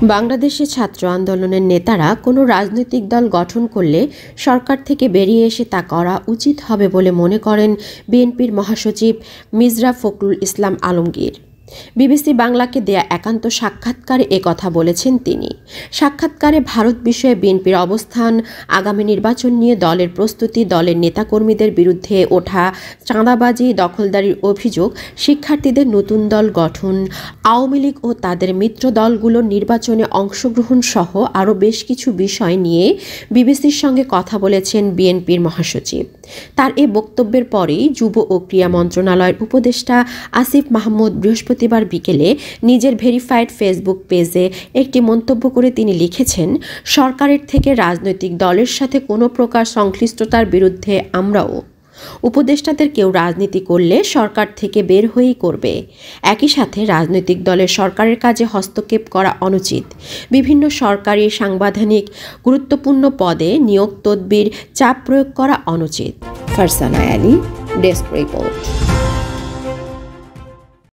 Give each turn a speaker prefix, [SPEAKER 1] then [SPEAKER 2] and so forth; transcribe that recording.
[SPEAKER 1] বাংলাদেশে ছাত্র আন্দোলনের নেতারা কোনো রাজনৈতিক দল গঠন করলে সরকার থেকে বেরিয়ে এসে তা করা উচিত হবে বলে মনে করেন বিএনপির মহাসচিব মির্জা ফখরুল ইসলাম আলমগীর। বিবিসি বাংলাকে দেয়া একান্ত সাক্ষাৎকারে একথা বলেছেন তিনি। সাক্ষাৎকারে ভারত বিষয়ে বিএনপির অবস্থান, আগামী নির্বাচন নিয়ে দলের প্রস্তুতি, দলের নেতাকর্মীদের বিরুদ্ধে ওঠা চাঁদাবাজি, দখলদারির অভিযোগ, শিক্ষার্থীদের নতুন দল গঠন, আওয়ামী লীগ ও তাদের মিত্র দলগুলোর নির্বাচনে অংশগ্রহণ সহ আরও বেশ কিছু বিষয় নিয়ে বিবিসির সঙ্গে কথা বলেছেন বিএনপির মহাসচিব। তার এ বক্তব্যের পরেই যুব ও ক্রীড়া মন্ত্রণালয়ের উপদেষ্টা আসিফ মাহমুদ বৃহস্পতিবার বিকেলে নিজের ভেরিফাইড ফেসবুক পেজে একটি মন্তব্য করে তিনি লিখেছেন, সরকারের থেকে রাজনৈতিক দলের সাথে কোনো প্রকার সংশ্লিষ্টতার বিরুদ্ধে আমরাও। উপদেষ্টাদের কেউ রাজনীতি করলে সরকার থেকে বের হয়েই করবে। একই সাথে রাজনৈতিক দলের সরকারের কাজে হস্তক্ষেপ করা অনুচিত। বিভিন্ন সরকারি সাংবিধানিক গুরুত্বপূর্ণ পদে নিয়োগ তদবির চাপ প্রয়োগ করা অনুচিত। Farzana Ali, desk report.